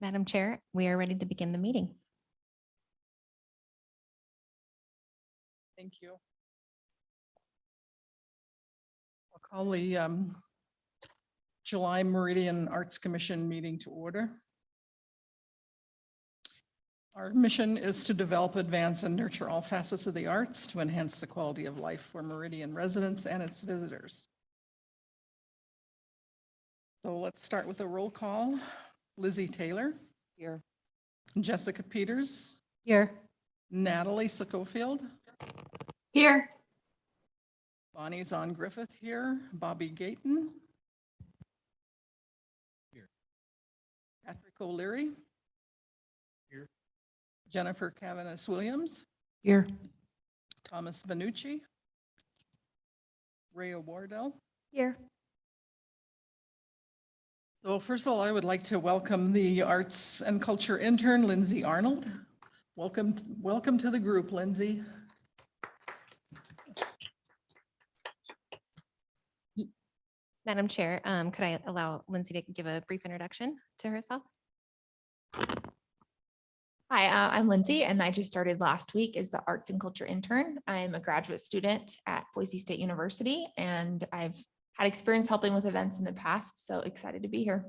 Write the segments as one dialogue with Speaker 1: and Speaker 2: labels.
Speaker 1: Madam Chair, we are ready to begin the meeting.
Speaker 2: Thank you. I'll call the July Meridian Arts Commission meeting to order. Our mission is to develop, advance, and nurture all facets of the arts to enhance the quality of life for Meridian residents and its visitors. So let's start with a roll call. Lizzie Taylor.
Speaker 3: Here.
Speaker 2: Jessica Peters.
Speaker 1: Here.
Speaker 2: Natalie Schofield.
Speaker 1: Here.
Speaker 2: Bonnie Zahn Griffith here. Bobby Gayton. Here. Patrick O'Leary. Here. Jennifer Cavanis Williams.
Speaker 3: Here.
Speaker 2: Thomas Benucci. Ray Wardell.
Speaker 1: Here.
Speaker 2: So first of all, I would like to welcome the Arts and Culture intern, Lindsay Arnold. Welcome to the group, Lindsay.
Speaker 1: Madam Chair, could I allow Lindsay to give a brief introduction to herself?
Speaker 4: Hi, I'm Lindsay, and I just started last week as the Arts and Culture intern. I'm a graduate student at Boise State University, and I've had experience helping with events in the past, so excited to be here.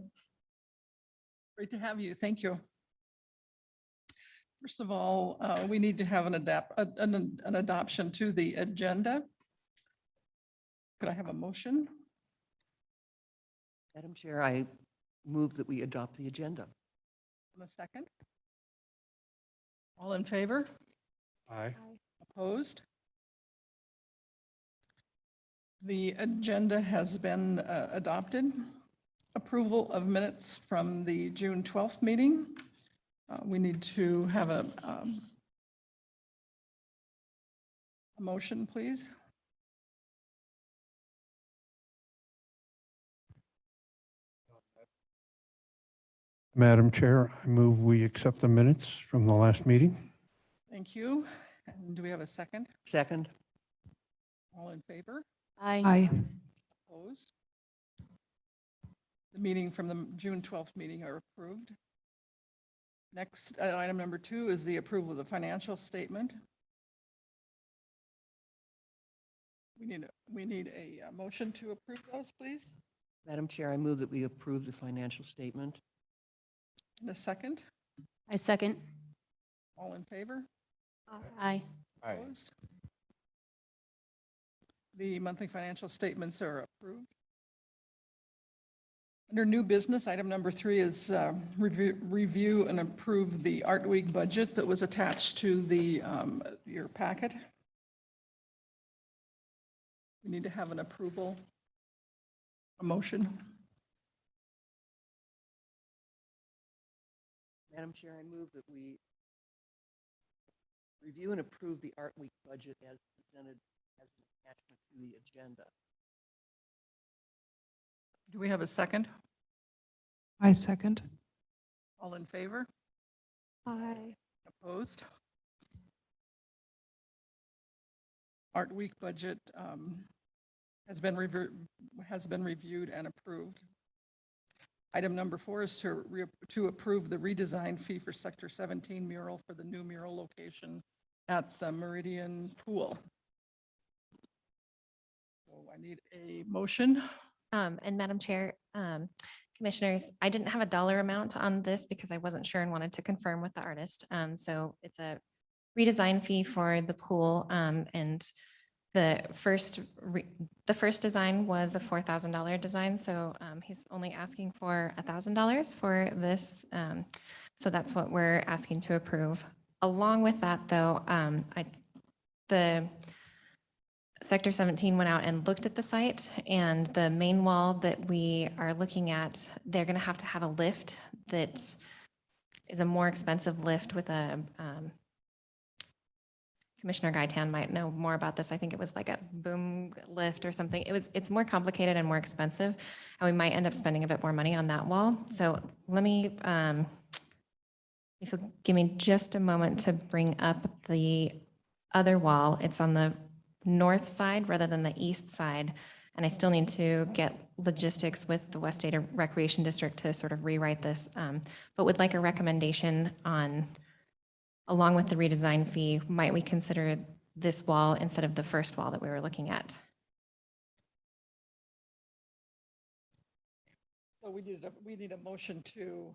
Speaker 2: Great to have you. Thank you. First of all, we need to have an adoption to the agenda. Could I have a motion?
Speaker 3: Madam Chair, I move that we adopt the agenda.
Speaker 2: A second? All in favor?
Speaker 5: Aye.
Speaker 2: Opposed? The agenda has been adopted. Approval of minutes from the June 12th meeting. We need to have a motion, please.
Speaker 5: Madam Chair, I move we accept the minutes from the last meeting.
Speaker 2: Thank you. And do we have a second?
Speaker 3: Second.
Speaker 2: All in favor?
Speaker 3: Aye.
Speaker 2: Opposed? The meeting from the June 12th meeting are approved. Next, item number 2 is the approval of the financial statement. We need a motion to approve those, please.
Speaker 3: Madam Chair, I move that we approve the financial statement.
Speaker 2: And a second.
Speaker 1: I second.
Speaker 2: All in favor?
Speaker 1: Aye.
Speaker 2: Opposed? The monthly financial statements are approved. Under new business, item number 3 is review and approve the Art Week budget that was attached to the your packet. We need to have an approval, a motion.
Speaker 3: Madam Chair, I move that we review and approve the Art Week budget as presented as an attachment to the agenda.
Speaker 2: Do we have a second?
Speaker 6: I second.
Speaker 2: All in favor?
Speaker 6: Aye.
Speaker 2: Opposed? Art Week budget has been reviewed and approved. Item number 4 is to approve the redesign fee for Sector 17 mural for the new mural location at the Meridian Pool. So I need a motion.
Speaker 1: And Madam Chair, Commissioners, I didn't have a dollar amount on this because I wasn't sure and wanted to confirm with the artist. So it's a redesign fee for the pool, and the first design was a $4,000 design. So he's only asking for $1,000 for this. So that's what we're asking to approve. Along with that, though, the Sector 17 went out and looked at the site, and the main wall that we are looking at, they're going to have a lift that is a more expensive lift with a Commissioner Gaitan might know more about this. I think it was like a boom lift or something. It's more complicated and more expensive, and we might end up spending a bit more money on that wall. So let me, if you'll give me just a moment to bring up the other wall. It's on the north side rather than the east side. And I still need to get logistics with the West Data Recreation District to sort of rewrite this, but would like a recommendation on, along with the redesign fee, might we consider this wall instead of the first wall that we were looking at?
Speaker 2: So we need a motion to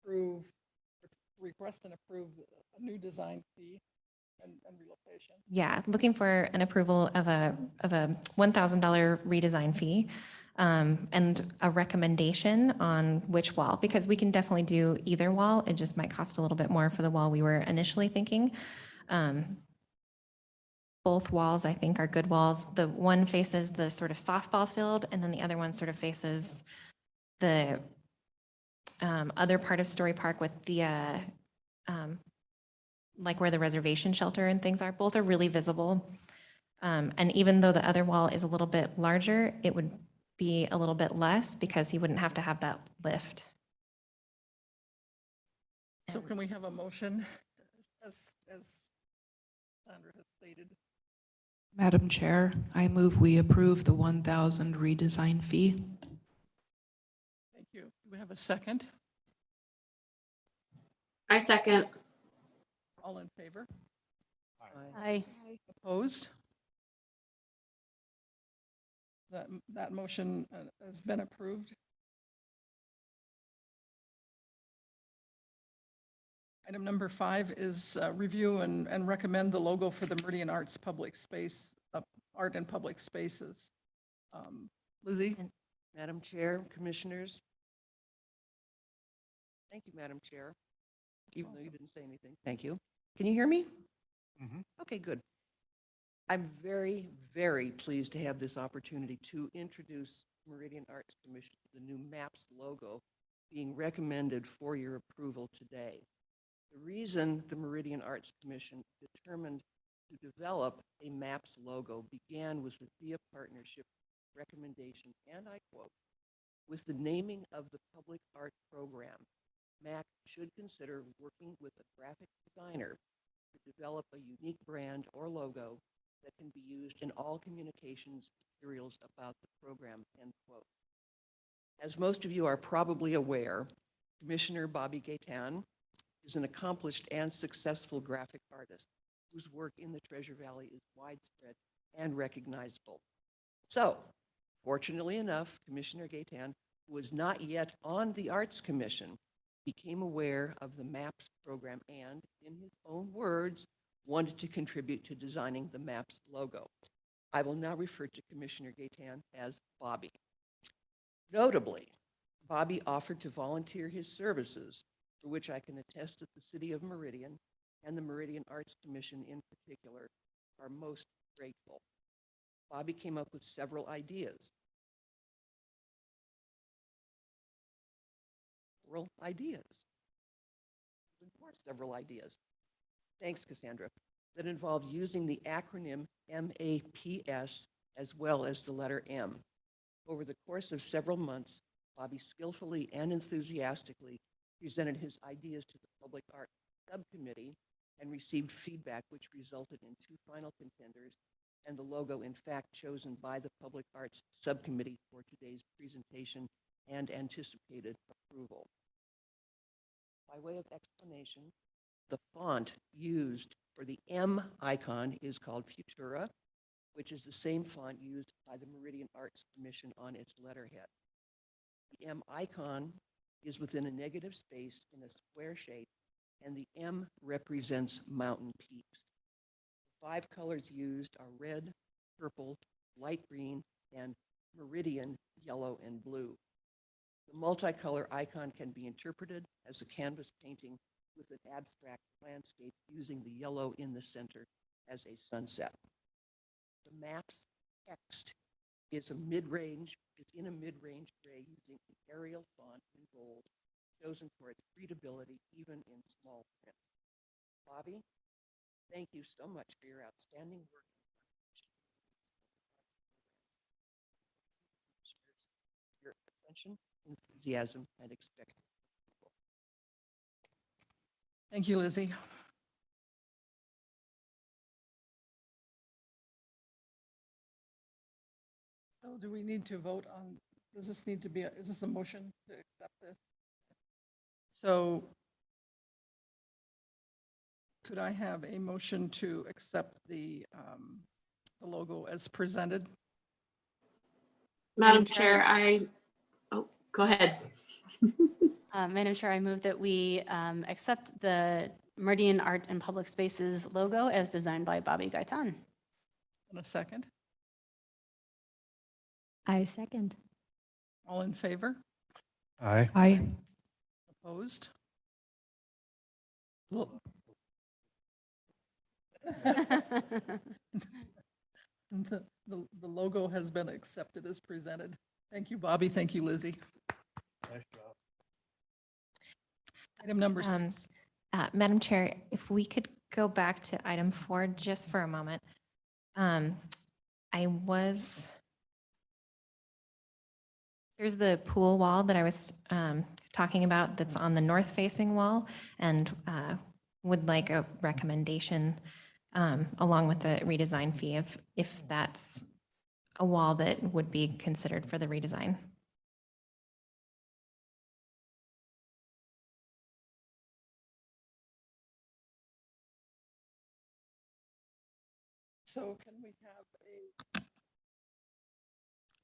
Speaker 2: approve, request and approve a new design fee and relocation.
Speaker 1: Yeah, looking for an approval of a $1,000 redesign fee, and a recommendation on which wall, because we can definitely do either wall. It just might cost a little bit more for the wall we were initially thinking. Both walls, I think, are good walls. The one faces the sort of softball field, and then the other one sort of faces the other part of Story Park with the like where the reservation shelter and things are. Both are really visible. And even though the other wall is a little bit larger, it would be a little bit less because he wouldn't have to have that lift.
Speaker 2: So can we have a motion as Sandra has stated?
Speaker 6: Madam Chair, I move we approve the 1,000 redesign fee.
Speaker 2: Thank you. Do we have a second?
Speaker 7: I second.
Speaker 2: All in favor?
Speaker 7: Aye.
Speaker 2: Opposed? That motion has been approved. Item number 5 is review and recommend the logo for the Meridian Arts Public Space, Art and Public Spaces. Lizzie?
Speaker 3: Madam Chair, Commissioners. Thank you, Madam Chair, even though you didn't say anything. Thank you. Can you hear me? Okay, good. I'm very, very pleased to have this opportunity to introduce Meridian Arts Commission, the new MAPS logo being recommended for your approval today. The reason the Meridian Arts Commission determined to develop a MAPS logo began with the VIA partnership recommendation, and I quote, with the naming of the public art program, MAC should consider working with a graphic designer to develop a unique brand or logo that can be used in all communications materials about the program, end quote. As most of you are probably aware, Commissioner Bobby Gaitan is an accomplished and successful graphic artist whose work in the Treasure Valley is widespread and recognizable. So, fortunately enough, Commissioner Gaitan, who was not yet on the Arts Commission, became aware of the MAPS program and, in his own words, wanted to contribute to designing the MAPS logo. I will now refer to Commissioner Gaitan as Bobby. Notably, Bobby offered to volunteer his services, for which I can attest that the City of Meridian and the Meridian Arts Commission in particular are most grateful. Bobby came up with several ideas. Several ideas. Thanks, Cassandra. That involved using the acronym MAPS as well as the letter M. Over the course of several months, Bobby skillfully and enthusiastically presented his ideas to the Public Art Subcommittee and received feedback which resulted in 2 final contenders and the logo in fact chosen by the Public Arts Subcommittee for today's presentation and anticipated approval. By way of explanation, the font used for the M icon is called Futura, which is the same font used by the Meridian Arts Commission on its letterhead. The M icon is within a negative space in a square shape, and the M represents mountain peaks. The 5 colors used are red, purple, light green, and Meridian yellow and blue. The multicolor icon can be interpreted as a canvas painting with an abstract landscape using the yellow in the center as a sunset. The MAPS text is a mid-range, it's in a mid-range gray using the Arial font in gold, chosen for its readability even in small print. Bobby, thank you so much for your outstanding work. Your attention, enthusiasm, and expectation.
Speaker 2: Thank you, Lizzie. Do we need to vote on, does this need to be, is this a motion to accept this? So could I have a motion to accept the logo as presented?
Speaker 7: Madam Chair, oh, go ahead.
Speaker 8: Madam Chair, I move that we accept the Meridian Art and Public Spaces logo as designed by Bobby Gaitan.
Speaker 2: In a second.
Speaker 9: I second.
Speaker 2: All in favor?
Speaker 5: Aye.
Speaker 6: Aye.
Speaker 2: Opposed? Lo- The logo has been accepted as presented. Thank you, Bobby. Thank you, Lizzie.
Speaker 5: Nice job.
Speaker 2: Item number
Speaker 1: Um,
Speaker 2: 6.
Speaker 1: Madam Chair, if we could go back to item 4 just for a moment. Here's the pool wall that I was talking about that's on the north facing wall, and would like a recommendation along with the redesign fee if that's a wall that would be considered for the redesign.
Speaker 2: So can we have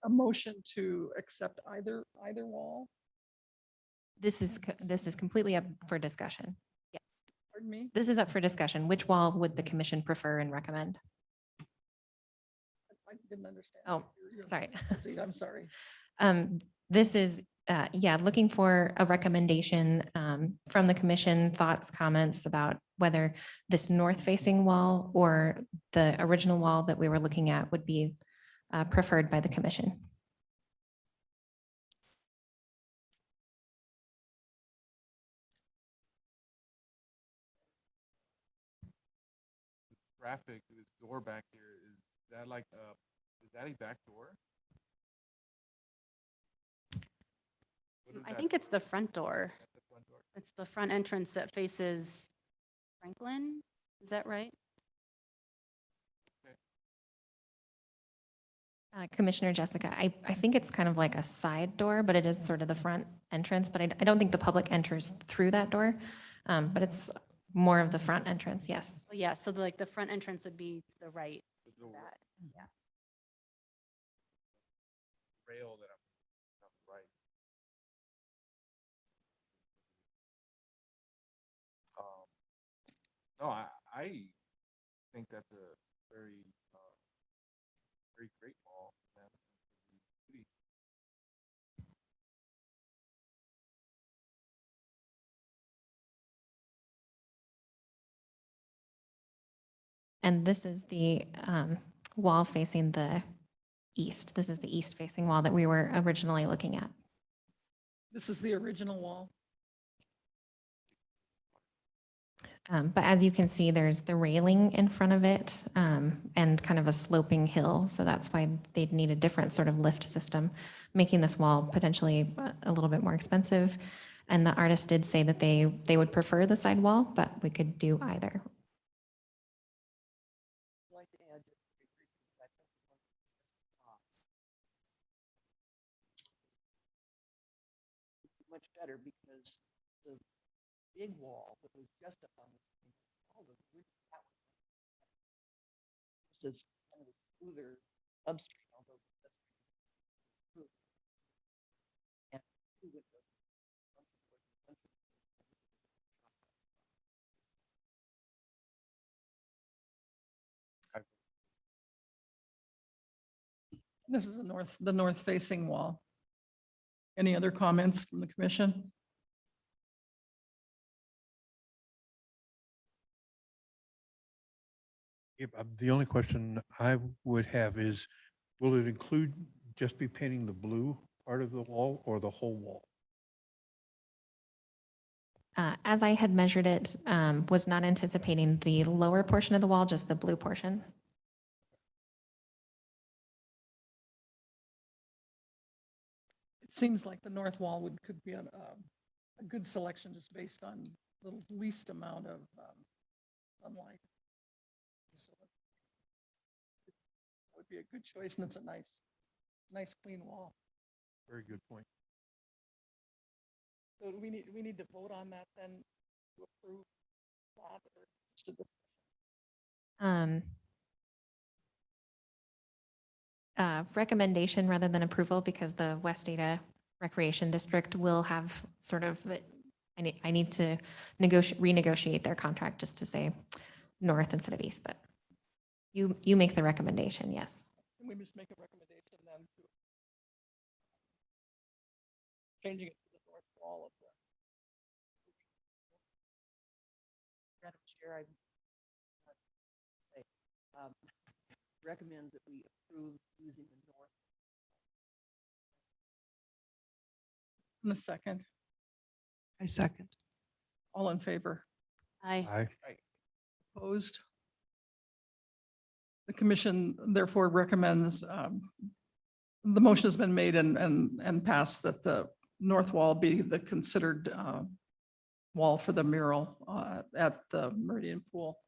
Speaker 2: a motion to accept either wall?
Speaker 1: This is completely up for discussion.
Speaker 2: Pardon me?
Speaker 1: This is up for discussion. Which wall would the commission prefer and recommend?
Speaker 2: I didn't understand.
Speaker 1: Oh, sorry.
Speaker 2: Lizzie, I'm sorry.
Speaker 1: This is, looking for a recommendation from the commission, thoughts, comments about whether this north-facing wall or the original wall that we were looking at would be preferred by the commission.
Speaker 10: Graphic, this door back here, is that like, is that a back door? What is
Speaker 8: I
Speaker 10: that
Speaker 8: think it's
Speaker 10: door?
Speaker 8: the front door.
Speaker 10: That's the front door.
Speaker 8: It's the front entrance that faces Franklin. Is that right?
Speaker 1: Commissioner Jessica, I think it's kind of like a side door, but it is sort of the front entrance, but I don't think the public enters through that door. But it's more of the front entrance, yes.
Speaker 8: Well, yeah, so the front entrance would be to the right.
Speaker 10: The door,
Speaker 8: of that. Yeah.
Speaker 10: rail that I'm on the right. No, I think that's a very, very great mall. And the city.
Speaker 1: And this is the wall facing the east. This is the east facing wall that we were originally looking at.
Speaker 2: This is the original wall.
Speaker 1: But as you can see, there's the railing in front of it and kind of a sloping hill. So that's why they'd need a different sort of lift system, making this wall potentially a little bit more expensive. And the artist did say that they would prefer the side wall, but we could do either.
Speaker 3: I'd like to add just very briefly that I think the one that's at the top is much better because the big wall that was just up on the screen, all the wood, that was this is kind of a smoother upstream, although the upstream is smooth. And two windows, bunch of wood, bunch of
Speaker 2: This is the north facing wall. Any other comments from the commission?
Speaker 5: Yep, the only question I would have is, will it include just be painting the blue part of the wall or the whole wall?
Speaker 1: As I had measured it, was not anticipating the lower portion of the wall, just the blue portion.
Speaker 2: It seems like the north wall could be a good selection just based on the least amount of sunlight. So that would be a good choice, and it's a nice Nice clean wall.
Speaker 5: Very good point.
Speaker 2: So we need to vote on that then to approve that or just a discussion?
Speaker 1: Recommendation rather than approval, because the West Ada Recreation District will have sort of, I need to renegotiate their contract just to say north instead of east, but you make the recommendation, yes.
Speaker 2: Can we just make a recommendation then to changing it to the north wall of the,
Speaker 3: Madam Chair, I recommend that we approve using the north.
Speaker 2: in a second?
Speaker 6: I second.
Speaker 2: All in favor?
Speaker 8: Aye.
Speaker 5: Aye.
Speaker 2: Opposed? The commission therefore recommends, the motion has been made and passed that the north wall be the considered wall for the mural at the Meridian Pool.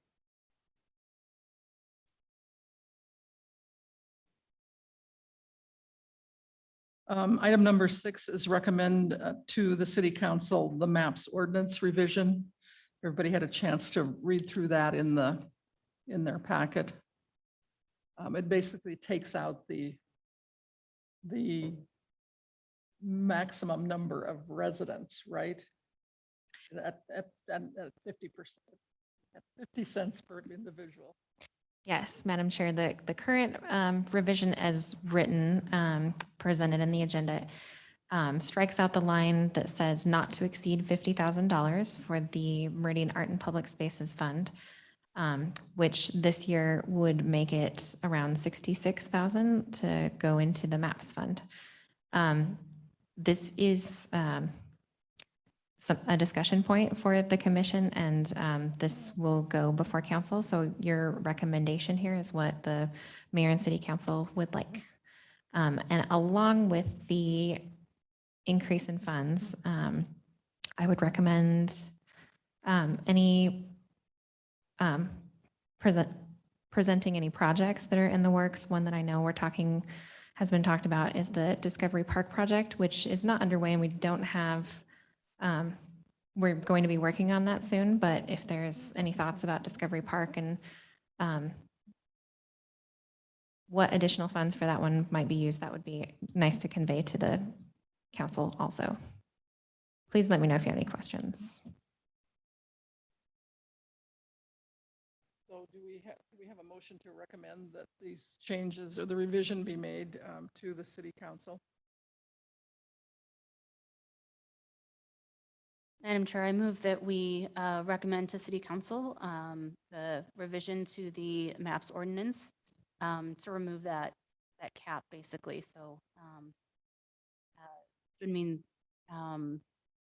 Speaker 2: Item number 6 is recommend to the city council the maps ordinance revision. Everybody had a chance to read through that in their packet. It basically takes out the maximum number of residents, right? At 50%, at 50 cents per individual.
Speaker 1: Yes, Madam Chair, the current revision as written, presented in the agenda, strikes out the line that says not to exceed $50,000 for the Meridian Art and Public Spaces Fund, which this year would make it around 66,000 to go into the MAPS Fund. This is a discussion point for the commission, and this will go before council. So your recommendation here is what the mayor and city council would like. And along with the increase in funds, I would recommend presenting any projects that are in the works. One that I know has been talked about is the Discovery Park project, which is not underway, and we don't have, we're going to be working on that soon, but if there's any thoughts about Discovery Park and what additional funds for that one might be used, that would be nice to convey to the council also. Please let me know if you have any questions.
Speaker 2: So do we have a motion to recommend that these changes or the revision be made to the city council?
Speaker 8: Madam Chair, I move that we recommend to City Council the revision to the MAPS ordinance to remove that cap, basically. So it would mean a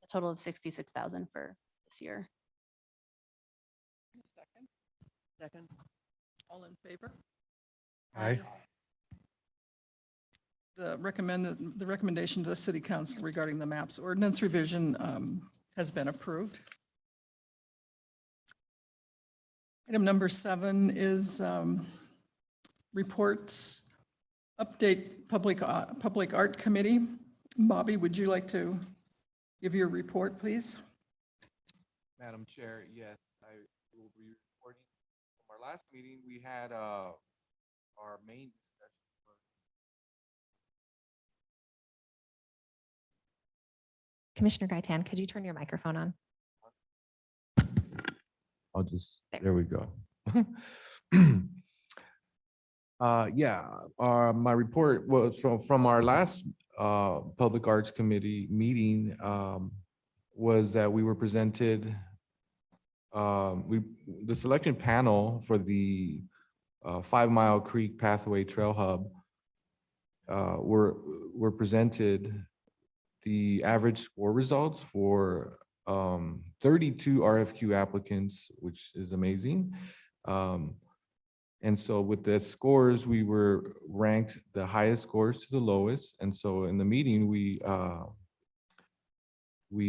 Speaker 8: total of 66,000 for this year.
Speaker 2: Second,
Speaker 3: Second.
Speaker 2: all in favor?
Speaker 5: Aye.
Speaker 2: The recommendation to the city council regarding the MAPS ordinance revision has been approved. Item number 7 is reports. Update Public Art Committee. Bobby, would you like to give your report, please?
Speaker 10: Madam Chair, yes, I will be reporting. From our last meeting, we had our main discussion.
Speaker 1: Commissioner Gaitan, could you turn your microphone on?
Speaker 10: I'll just,
Speaker 1: There.
Speaker 10: there we go. Yeah, my report was from our last Public Arts Committee meeting, was that we were presented, the selection panel for the 5 Mile Creek Pathway Trail Hub were presented the average score results for 32 RFQ applicants, which is amazing. And so with the scores, we were ranked the highest scores to the lowest. And so in the meeting, we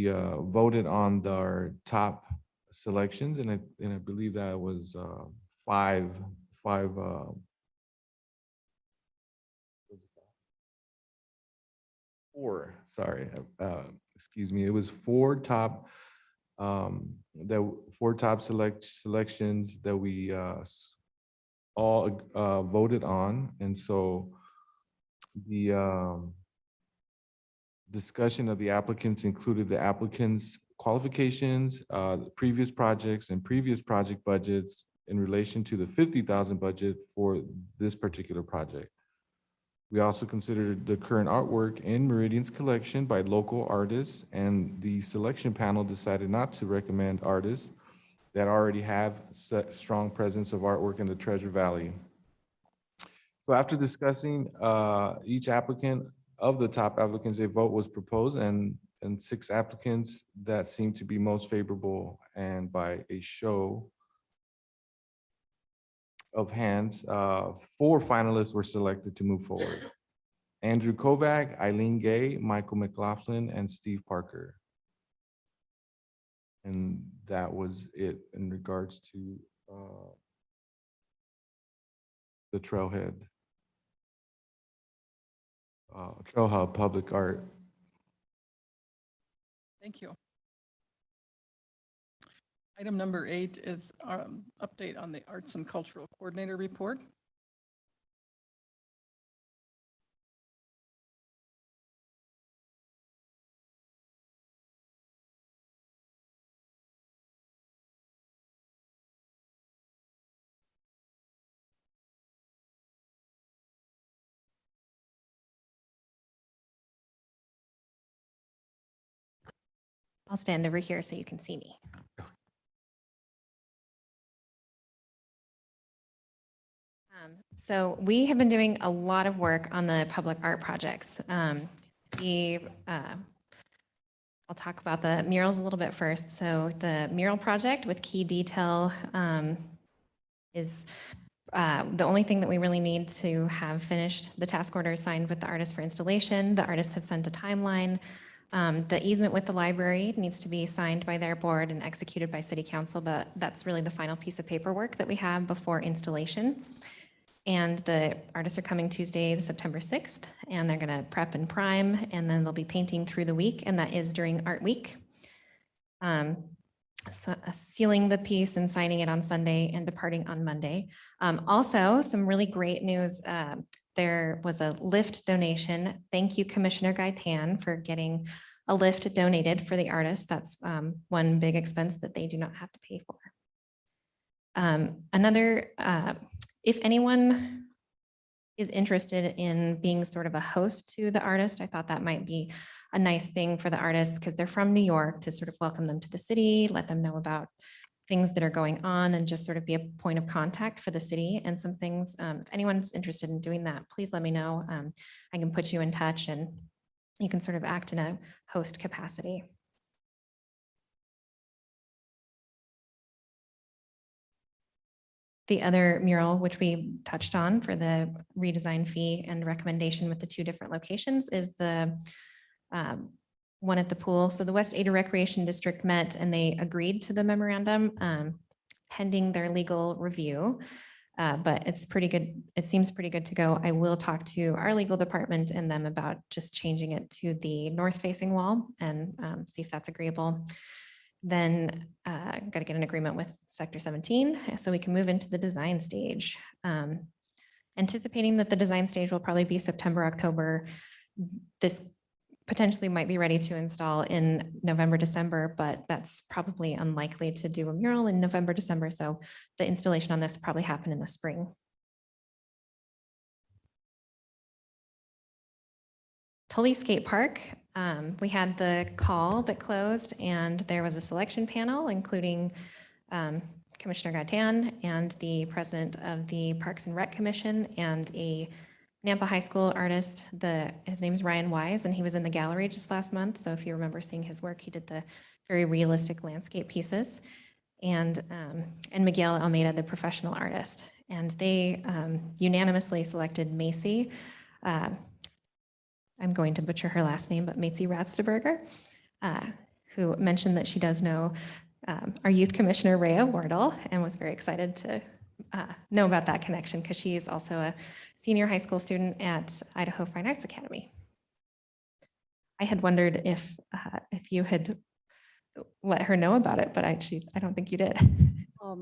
Speaker 10: voted on our top selections, and I believe that was five excuse me, it was four top selections that we all voted on. And so the discussion of the applicants included the applicants' qualifications, previous projects and previous project budgets in relation to the 50,000 budget for this particular project. We also considered the current artwork in Meridian's collection by local artists, and the selection panel decided not to recommend artists that already have strong presence of artwork in the Treasure Valley. So after discussing each applicant, of the top applicants, a vote was proposed, and 6 applicants that seemed to be most favorable, and by a show of hands, 4 finalists were selected to move forward. Andrew Kovac, Eileen Gay, Michael McLaughlin, and Steve Parker. And that was it in regards to the Trailhead, Trail Hub Public Art.
Speaker 2: Thank you. Item number 8 is update on the Arts and Cultural Coordinator Report.
Speaker 1: I'll stand over here so you can see me. So we have been doing a lot of work on the public art projects. I'll talk about the murals a little bit first. So the mural project with Key Detail is the only thing that we really need to have finished. The task order is signed with the artist for installation. The artists have sent a timeline. The easement with the library needs to be signed by their board and executed by City Council, but that's really the final piece of paperwork that we have before installation. And the artists are coming Tuesday, September 6th, and they're gonna prep and prime, and then they'll be painting through the week, and that is during Art Week. Sealing the piece and signing it on Sunday and departing on Monday. Also, some really great news. There was a lift donation. Thank you, Commissioner Gaitan, for getting a lift donated for the artist. That's one big expense that they do not have to pay for. If anyone is interested in being sort of a host to the artist, I thought that might be a nice thing for the artists because they're from New York, to sort of welcome them to the city, let them know about things that are going on, and just sort of be a point of contact for the city and some things. If anyone's interested in doing that, please let me know. I can put you in touch and you can sort of act in a host capacity. The other mural, which we touched on for the redesign fee and recommendation with the 2 different locations, is the one at the pool. So the West Ada Recreation District met and they agreed to the memorandum pending their legal review. But it's pretty good. It seems pretty good to go. I will talk to our legal department and them about just changing it to the north facing wall and see if that's agreeable. Then got to get an agreement with Sector 17 so we can move into the design stage. Anticipating that the design stage will probably be September, October. This potentially might be ready to install in November, December, but that's probably unlikely to do a mural in November, December. So the installation on this will probably happen in the spring. Tully Skate Park, we had the call that closed and there was a selection panel, including Commissioner Gatan and the president of the Parks and Rec Commission and a Nampa High School artist. His name is Ryan Wise, and he was in the gallery just last month. So if you remember seeing his work, he did the very realistic landscape pieces. And Miguel Almeida, the professional artist. And they unanimously selected Macy. I'm going to butcher her last name, but Macy Ratzeberger, who mentioned that she does know our youth commissioner, Rhea Wardle, and was very excited to know about that connection because she is also a senior high school student at Idaho Fine Arts Academy. I had wondered if you had let her know about it, but I don't think you did.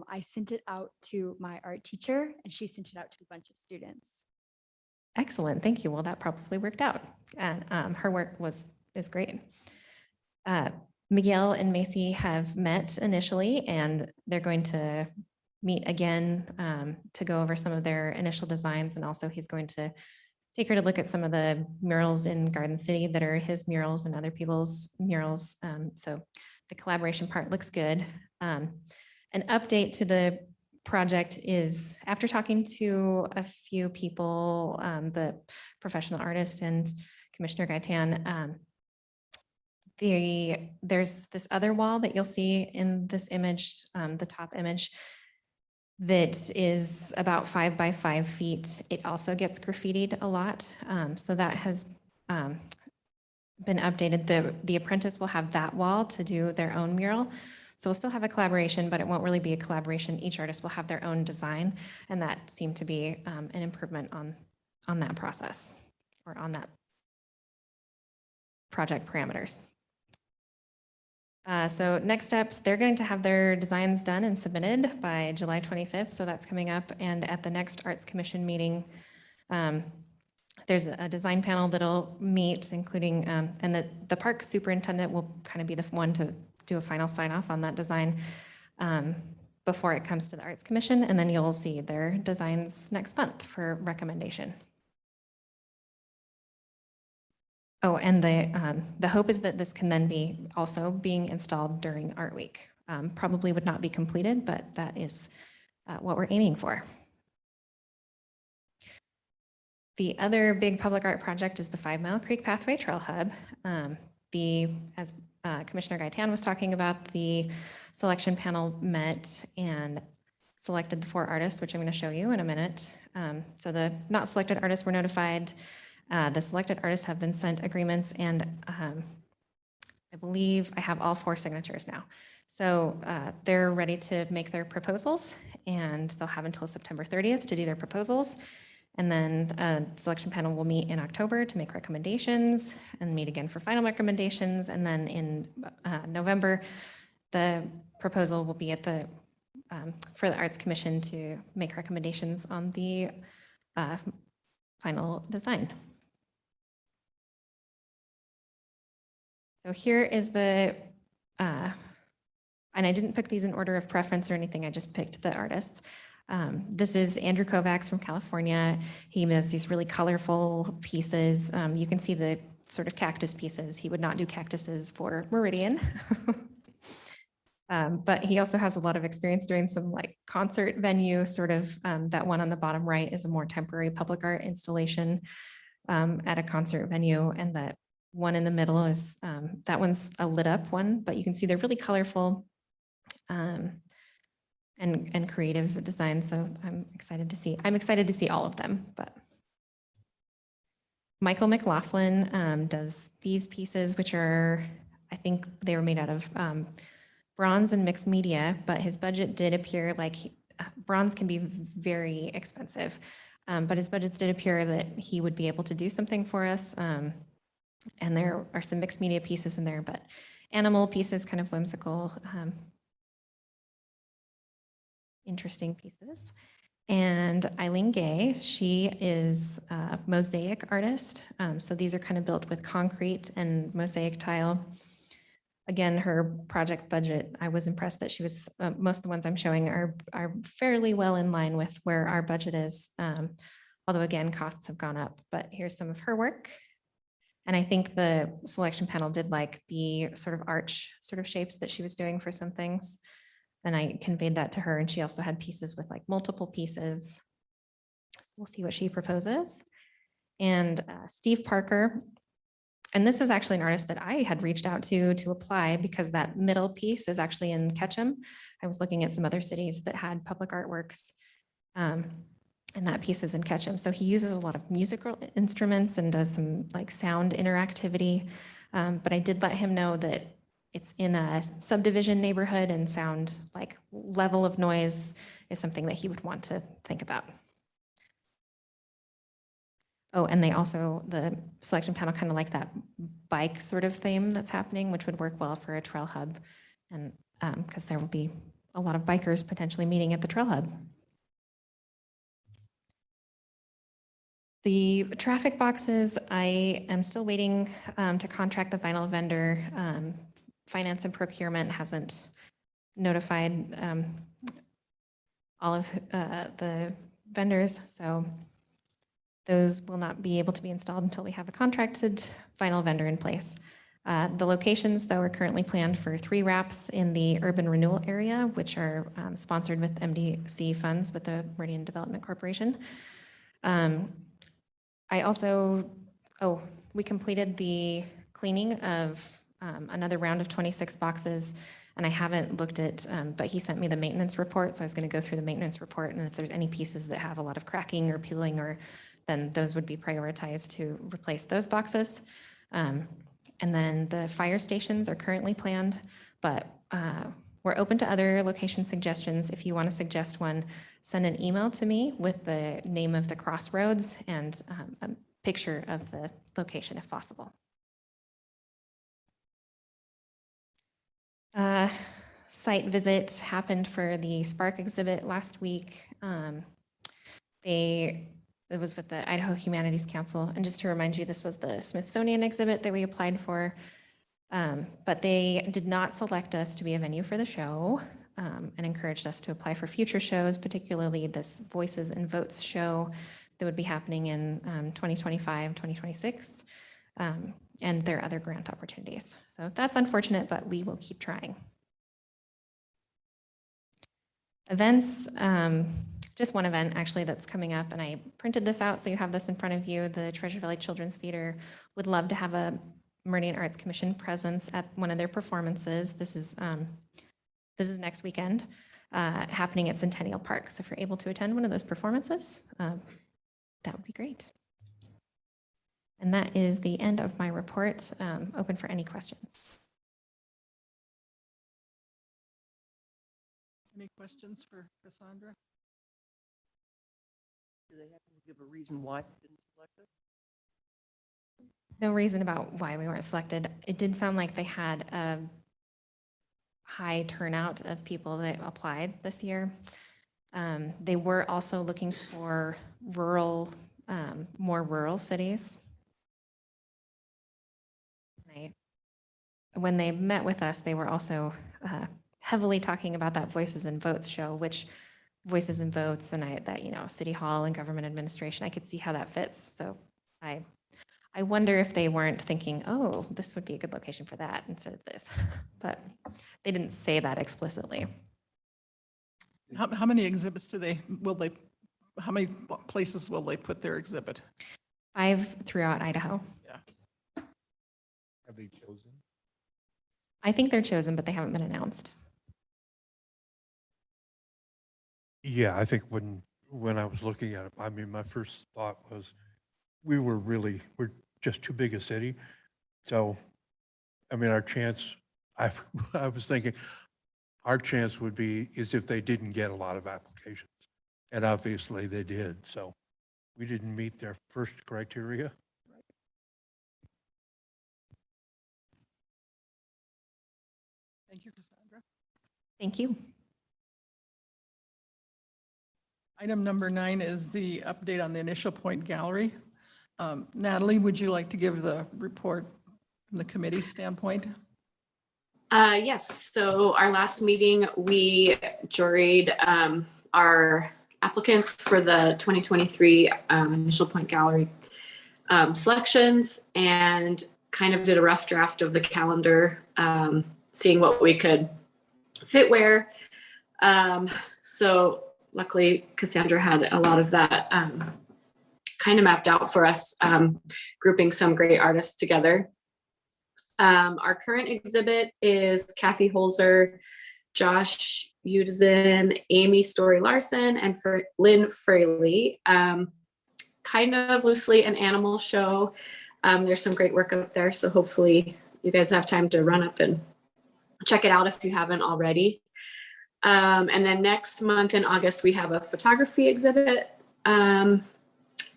Speaker 9: I sent it out to my art teacher and she sent it out to a bunch of students.
Speaker 1: Excellent, thank you. Well, that probably worked out. And her work is great. Miguel and Macy have met initially, and they're going to meet again to go over some of their initial designs. And also he's going to take her to look at some of the murals in Garden City that are his murals and other people's murals. So the collaboration part looks good. An update to the project is, after talking to a few people, the professional artist and Commissioner Gaitan, there's this other wall that you'll see in this image, the top image, that is about 5 by 5 feet. It also gets graffitied a lot. So that has been updated. The apprentice will have that wall to do their own mural. So we'll still have a collaboration, but it won't really be a collaboration. Each artist will have their own design, and that seemed to be an improvement on that process, or on that project parameters. So next steps, they're going to have their designs done and submitted by July 25th. So that's coming up. And at the next Arts Commission meeting, there's a design panel that'll meet, including, and the park superintendent will kind of be the one to do a final sign off on that design before it comes to the Arts Commission. And then you'll see their designs next month for recommendation. Oh, and the hope is that this can then be also being installed during Art Week. Probably would not be completed, but that is what we're aiming for. The other big public art project is the 5 Mile Creek Pathway Trail Hub. As Commissioner Gaitan was talking about, the selection panel met and selected the 4 artists, which I'm going to show you in a minute. So the not selected artists were notified. The selected artists have been sent agreements, and I believe I have all 4 signatures now. So they're ready to make their proposals, and they'll have until September 30th to do their proposals. And then selection panel will meet in October to make recommendations and meet again for final recommendations. And then in November, the proposal will be at for the Arts Commission to make recommendations on the final design. So here is and I didn't pick these in order of preference or anything, I just picked the artists. This is Andrew Kovacs from California. He does these really colorful pieces. You can see the sort of cactus pieces. He would not do cactuses for Meridian. But he also has a lot of experience doing some like concert venue, sort of. That one on the bottom right is a more temporary public art installation at a concert venue. And that one in the middle is, that one's a lit up one, but you can see they're really colorful and creative designs. So I'm excited to see all of them. But Michael McLaughlin does these pieces, which are, I think they were made out of bronze and mixed media, but his budget did appear like bronze can be very expensive, but his budgets did appear that he would be able to do something for us. And there are some mixed media pieces in there, but animal pieces, kind of whimsical, interesting pieces. And Eileen Gay, she is a mosaic artist. So these are kind of built with concrete and mosaic tile. Again, her project budget, I was impressed that she was, most of the ones I'm showing are fairly well in line with where our budget is. Although again, costs have gone up, but here's some of her work. And I think the selection panel did like the sort of arch sort of shapes that she was doing for some things. And I conveyed that to her, and she also had pieces with like multiple pieces. So we'll see what she proposes. And Steve Parker, and this is actually an artist that I had reached out to apply, because that middle piece is actually in Ketchum. I was looking at some other cities that had public artworks, and that piece is in Ketchum. So he uses a lot of musical instruments and does some like sound interactivity. But I did let him know that it's in a subdivision neighborhood, and sound, like level of noise, is something that he would want to think about. Oh, and they also, the selection panel kind of like that bike sort of theme that's happening, which would work well for a trail hub. And because there will be a lot of bikers potentially meeting at the trail hub. The traffic boxes, I am still waiting to contract the final vendor. Finance and procurement hasn't notified all of the vendors, so those will not be able to be installed until we have a contracted final vendor in place. The locations, though, are currently planned for 3 wraps in the urban renewal area, which are sponsored with MDC funds with the Meridian Development Corporation. I also, we completed the cleaning of another round of 26 boxes, and I haven't looked at, but he sent me the maintenance report, so I was going to go through the maintenance report, and if there's any pieces that have a lot of cracking or peeling, then those would be prioritized to replace those boxes. And then the fire stations are currently planned, but we're open to other location suggestions. If you want to suggest one, send an email to me with the name of the crossroads and a picture of the location if possible. Site visit happened for the Spark exhibit last week. It was with the Idaho Humanities Council. And just to remind you, this was the Smithsonian exhibit that we applied for. But they did not select us to be a venue for the show and encouraged us to apply for future shows, particularly this Voices and Votes show that would be happening in 2025, 2026. And there are other grant opportunities. So that's unfortunate, but we will keep trying. Events, just one event actually that's coming up, and I printed this out so you have this in front of you. The Treasure Valley Children's Theater would love to have a Meridian Arts Commission presence at one of their performances. This is next weekend, happening at Centennial Park. So if you're able to attend one of those performances, that would be great. And that is the end of my report. Open for any questions.
Speaker 2: Any questions for Cassandra?
Speaker 3: Do they have to give a reason why they didn't select us?
Speaker 1: No reason about why we weren't selected. It did sound like they had a high turnout of people that applied this year. They were also looking for rural, more rural cities. When they met with us, they were also heavily talking about that Voices and Votes show, which Voices and Votes and City Hall and government administration, I could see how that fits. So I wonder if they weren't thinking, oh, this would be a good location for that instead of this, but they didn't say that explicitly.
Speaker 2: How many exhibits how many places will they put their exhibit?
Speaker 1: 5 throughout Idaho.
Speaker 2: Yeah.
Speaker 10: Have they chosen?
Speaker 1: I think they're chosen, but they haven't been announced.
Speaker 5: Yeah, I think when I was looking at it, I mean, my first thought was we're just too big a city. So, I mean, our chance, I was thinking our chance would be is if they didn't get a lot of applications. And obviously they did. So we didn't meet their first criteria.
Speaker 2: Thank you, Cassandra.
Speaker 1: Thank you.
Speaker 2: Item number 9 is the update on the Initial Point Gallery. Natalie, would you like to give the report from the committee standpoint?
Speaker 7: Yes, so our last meeting, we juried our applicants for the 2023 Initial Point Gallery selections and kind of did a rough draft of the calendar, seeing what we could fit where. So luckily, Cassandra had a lot of that kind of mapped out for us, grouping some great artists together. Our current exhibit is Kathy Holzer, Josh Udzen, Amy Story Larson, and Lynn Fraley. Kind of loosely an animal show. There's some great work up there, so hopefully you guys have time to run up and check it out if you haven't already. And then next month in August, we have a photography exhibit.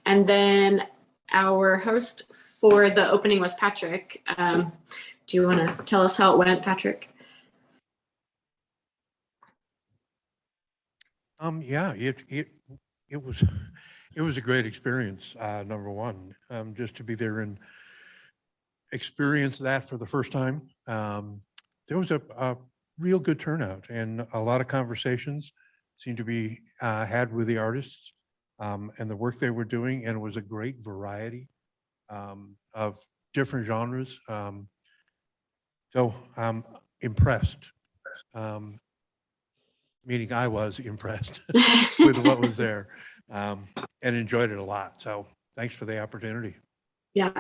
Speaker 7: And then Our host for the opening was Patrick. Do you want to tell us how it went, Patrick?
Speaker 5: Yeah, it was a great experience, number one, just to be there and experience that for the first time. There was a real good turnout and a lot of conversations seemed to be had with the artists and the work they were doing, and it was a great variety of different genres. So I'm impressed, meaning I was impressed with what was there and enjoyed it a lot. So thanks for the opportunity.
Speaker 7: Yeah.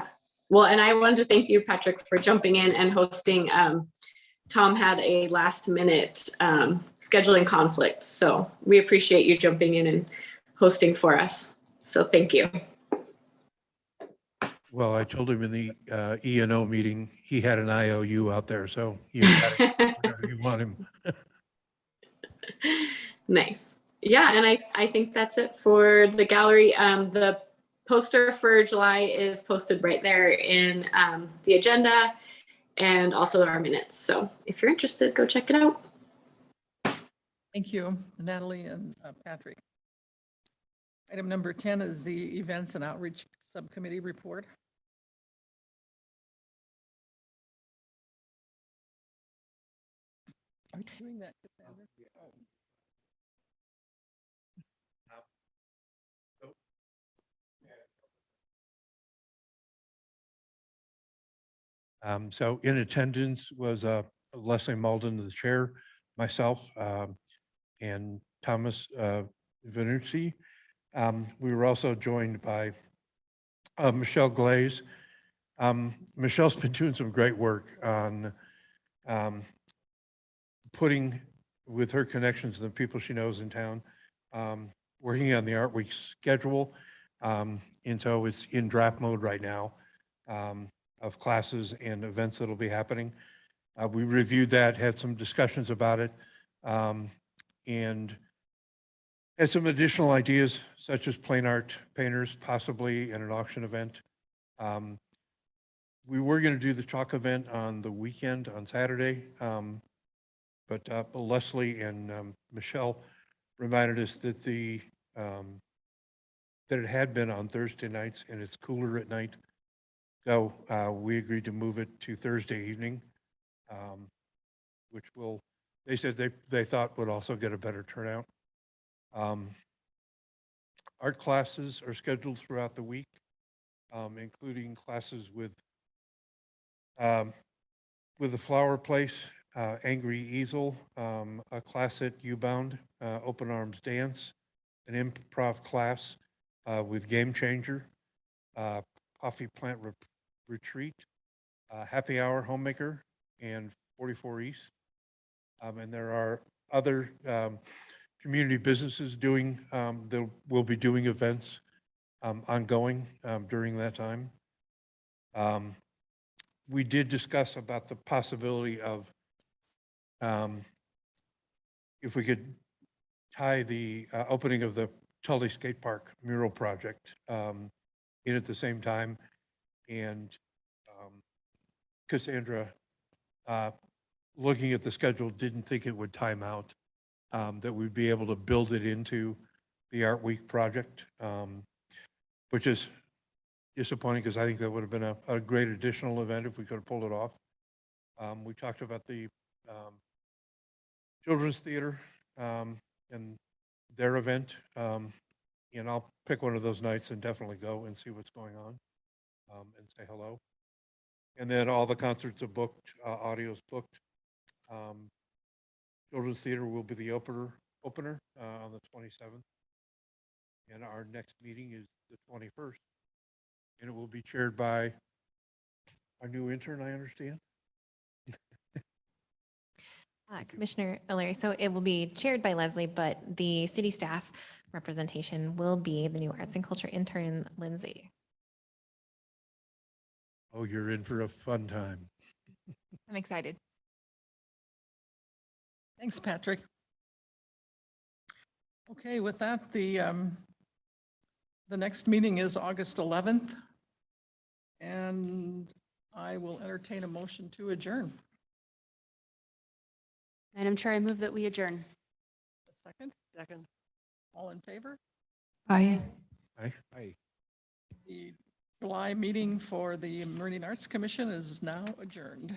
Speaker 7: Well, and I wanted to thank you, Patrick, for jumping in and hosting. Tom had a last minute scheduling conflict, so we appreciate you jumping in and hosting for us. So thank you.
Speaker 5: Well, I told him in the E&O meeting, he had an IOU out there, so you got it whenever you want him.
Speaker 7: Nice. Yeah, and I think that's it for the gallery. The poster for July is posted right there in the agenda and also our minutes. So if you're interested, go check it out.
Speaker 2: Thank you, Natalie and Patrick. Item number 10 is the Events and Outreach Subcommittee report. Are you doing that, Cassandra? Oh.
Speaker 5: So in attendance was Leslie Malden, the chair, myself, and Thomas Venucci. We were also joined by Michelle Glaze. Michelle's been doing some great work on putting, with her connections and the people she knows in town, working on the Art Week schedule. And so it's in draft mode right now of classes and events that'll be happening. We reviewed that, had some discussions about it, and had some additional ideas such as plain art painters, possibly in an auction event. We were going to do the chalk event on the weekend on Saturday, but Leslie and Michelle reminded us that that it had been on Thursday nights and it's cooler at night. So we agreed to move it to Thursday evening, which they said they thought would also get a better turnout. Art classes are scheduled throughout the week, including classes with the Flower Place, Angry Easel, a class at U-Bound, Open Arms Dance, an improv class with Game Changer, Coffee Plant Retreat, Happy Hour Homemaker, and 44 East. And there are other community businesses doing, that will be doing events ongoing during that time. We did discuss about the possibility of if we could tie the opening of the Tully Skate Park mural project in at the same time. And Cassandra, looking at the schedule, didn't think it would time out, that we'd be able to build it into the Art Week project, which is disappointing because I think that would have been a great additional event if we could have pulled it off. We talked about the Children's Theater and their event, and I'll pick one of those nights and definitely go and see what's going on and say hello. And then all the concerts are booked, audio's booked. Children's Theater will be the opener on the 27th. And our next meeting is the 21st. And it will be chaired by our new intern, I understand.
Speaker 1: Commissioner O'Leary, so it will be chaired by Leslie, but the city staff representation will be the new arts and culture intern, Lindsay.
Speaker 5: Oh, you're in for a fun time.
Speaker 4: I'm excited.
Speaker 2: Thanks, Patrick. Okay, with that, the next meeting is August 11th And I will entertain a motion to adjourn.
Speaker 8: Madam Chair, I move that we adjourn.
Speaker 2: A second,
Speaker 3: Second.
Speaker 2: all in favor?
Speaker 6: Aye.
Speaker 5: Aye.
Speaker 2: The July meeting for the Meridian Arts Commission is now adjourned.